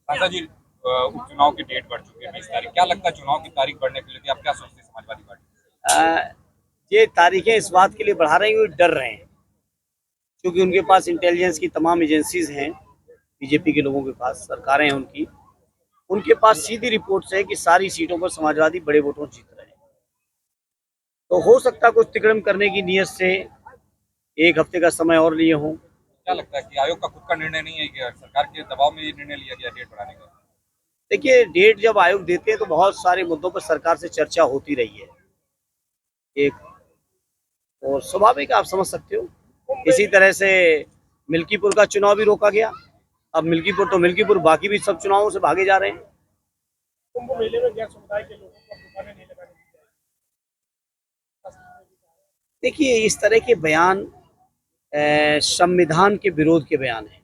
सांसद जी, उपचुनाव की डेट बढ़ चुकी है 20 तारीख। क्या लगता है चुनाव की तारीख बढ़ने के लिए आप क्या सोचते हैं समाजवादी पार्टी? अ, ये तारीखें इस बात के लिए बढ़ा रही हैं, वो डर रहे हैं क्योंकि उनके पास इंटेलिजेंस की तमाम एजेंसीज हैं। बीजेपी के लोगों के पास सरकारें हैं उनकी, उनके पास सीधी रिपोर्ट्स है कि सारी सीटों पर समाजवादी बड़े वोटों से जीत रहे हैं। तो हो सकता है कुछ तिकड़म करने की नीयत से एक हफ्ते का समय और लिए हों। क्या लगता है कि आयोग का खुद का निर्णय नहीं है कि सरकार के दबाव में ये निर्णय लिया गया डेट बढ़ाने का? देखिए, डेट जब आयोग देते हैं तो बहुत सारे मुद्दों पर सरकार से चर्चा होती रही है एक, और स्वाभाविक आप समझ सकते हो। इसी तरह से मिल्कीपुर का चुनाव भी रोका गया। अब मिल्कीपुर तो मिल्कीपुर, बाकी भी सब चुनावों से भागे जा रहे हैं। कुंभ मेले में गैर समुदाय के लोगों को दुकानें नहीं लगाने दी जाएगी। देखिए, इस तरह के बयान संविधान के विरोध के बयान हैं।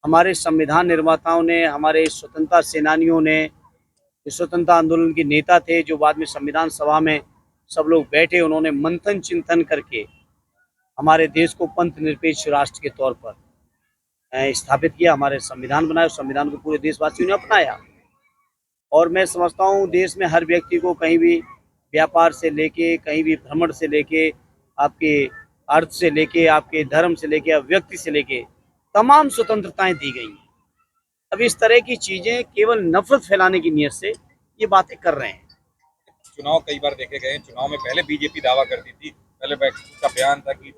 हमारे संविधान निर्माताओं ने, हमारे स्वतंत्रता सेनानियों ने, जो स्वतंत्रता आंदोलन के नेता थे, जो बाद में संविधान सभा में सब लोग बैठे, उन्होंने मंथन चिंतन करके हमारे देश को पंथ निरपेक्ष राष्ट्र के तौर पर स्थापित किया। हमारे संविधान बनाए, संविधान को पूरे देशवासियों ने अपनाया। और मैं समझता हूँ देश में हर व्यक्ति को कहीं भी व्यापार से लेके, कहीं भी भ्रमण से लेके, आपके अर्थ से लेके, आपके धर्म से लेके, व्यक्ति से लेके तमाम स्वतंत्रताएं दी गई हैं। अब इस तरह की चीजें केवल नफरत फैलाने की नीयत से ये बातें कर रहे हैं। चुनाव कई बार देखे गए हैं, चुनाव में पहले बीजेपी दावा करती थी, पहले का बयान था कि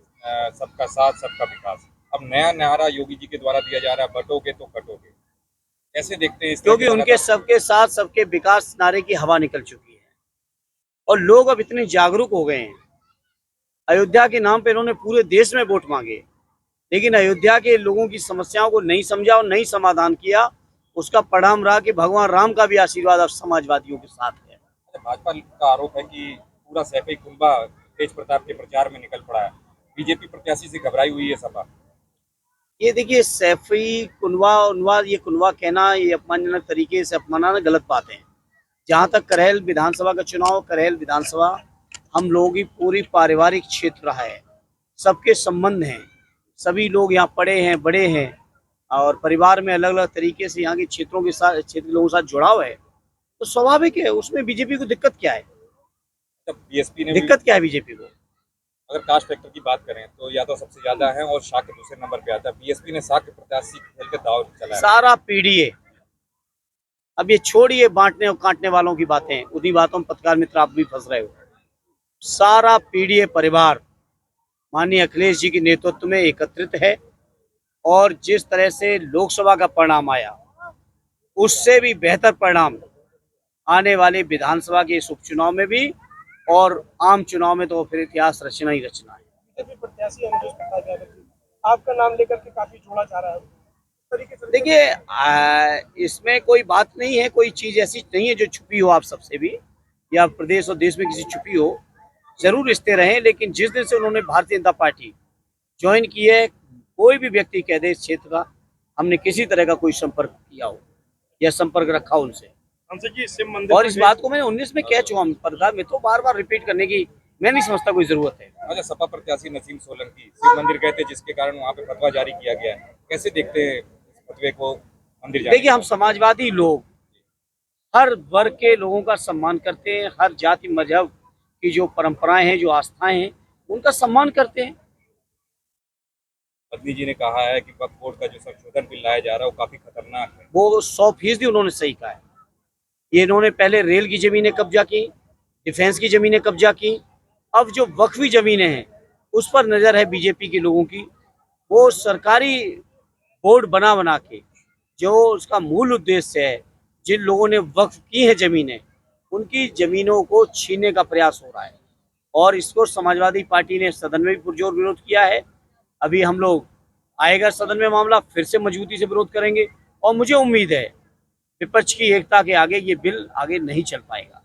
सबका साथ सबका विकास। अब नया नारा योगी जी के द्वारा दिया जा रहा है, बटोगे तो कटोगे। कैसे देखते हैं इस तरह क्योंकि की उनके लगातार? सबके साथ सबके विकास नारे की हवा निकल चुकी है और लोग अब इतने जागरूक हो गए हैं। अयोध्या के नाम पे इन्होंने पूरे देश में वोट मांगे, लेकिन अयोध्या के लोगों की समस्याओं को नहीं समझा और नहीं समाधान किया। उसका परिणाम रहा कि भगवान राम का भी आशीर्वाद अब समाजवादियों के साथ है। अच्छा, भाजपा का आरोप है कि पूरा सैफई कुनबा तेज प्रताप के प्रचार में निकल पड़ा है। बीजेपी प्रत्याशी से घबराई हुई है सपा। ये देखिए, सैफई कुनवा उनवा, ये कुनवा कहना, ये अपमानजनक तरीके से अपमानना गलत बात है। जहाँ तक करेल विधानसभा का चुनाव, करेल विधानसभा हम लोगों की पूरी पारिवारिक क्षेत्र रहा है। सबके संबंध हैं, सभी लोग यहाँ पढ़े हैं, बड़े हैं, और परिवार में अलग अलग तरीके से यहाँ के क्षेत्रों के साथ, क्षेत्र के लोगों के साथ जुड़ाव है। तो स्वाभाविक है, उसमें बीजेपी को दिक्कत क्या है? तब बीएसपी ने भी, दिक्कत क्या है बीजेपी को? अगर कास्ट फैक्टर की बात करें तो यादव सबसे ज्यादा है और शाक्य दूसरे नंबर पे आता है। बीएसपी ने शाक्य प्रत्याशी खेल के दाव चलाया। सारा पीडीए, अब ये छोड़िए बांटने और काटने वालों की बातें, उन्हीं बातों में पत्रकार मित्र आप भी फंस रहे हो। सारा पीडीए परिवार माननीय अखिलेश जी के नेतृत्व में एकत्रित है, और जिस तरह से लोकसभा का परिणाम आया, उससे भी बेहतर परिणाम आने वाले विधानसभा के इस उपचुनाव में भी, और आम चुनाव में तो फिर इतिहास रचना ही रचना है। बीजेपी प्रत्याशी अनुदेश प्रताप यादव जी, आपका नाम लेकर के काफी जोड़ा जा रहा है। तरीके से देखिए, इसमें कोई बात नहीं है, कोई चीज ऐसी नहीं है जो छुपी हो आप सबसे भी, या प्रदेश और देश में किसी छुपी हो। जरूर रिश्ते रहे, लेकिन जिस दिन से उन्होंने भारतीय जनता पार्टी ज्वाइन की है, कोई भी व्यक्ति कह दे इस क्षेत्र का, हमने किसी तरह का कोई संपर्क किया हो या संपर्क रखा हो उनसे। सांसद जी, शिव मंदिर और इस बात को मैंने 19 में कह चुका हूँ, पत्रकार में तो बार बार रिपीट करने की मैं नहीं समझता कोई जरूरत है। अच्छा, सपा प्रत्याशी नसीम सोलंकी शिव मंदिर गए थे, जिसके कारण वहाँ पे फतवा जारी किया गया है। कैसे देखते हैं इस फतवे को, मंदिर जाने देखिए, हम समाजवादी लोग हर वर्ग के लोगों का सम्मान करते हैं, हर जाति मजहब की जो परंपराएं हैं, जो आस्थाएं हैं, उनका सम्मान करते हैं। पत्नी जी ने कहा है कि वक्फ बोर्ड का जो संशोधन बिल लाया जा रहा है वो काफी खतरनाक है। वो 100% उन्होंने सही कहा है। ये इन्होंने पहले रेल की जमीनें कब्जा की, डिफेंस की जमीनें कब्जा की, अब जो वक्फी जमीनें हैं उस पर नजर है बीजेपी के लोगों की। वो सरकारी बोर्ड बना बना के, जो उसका मूल उद्देश्य है, जिन लोगों ने वक्फ की है जमीनें, उनकी जमीनों को छीनने का प्रयास हो रहा है। और इसको समाजवादी पार्टी ने सदन में भी पुरजोर विरोध किया है। अभी हम लोग, आएगा सदन में मामला, फिर से मजबूती से विरोध करेंगे, और मुझे उम्मीद है विपक्ष की एकता के आगे ये बिल आगे नहीं चल पाएगा।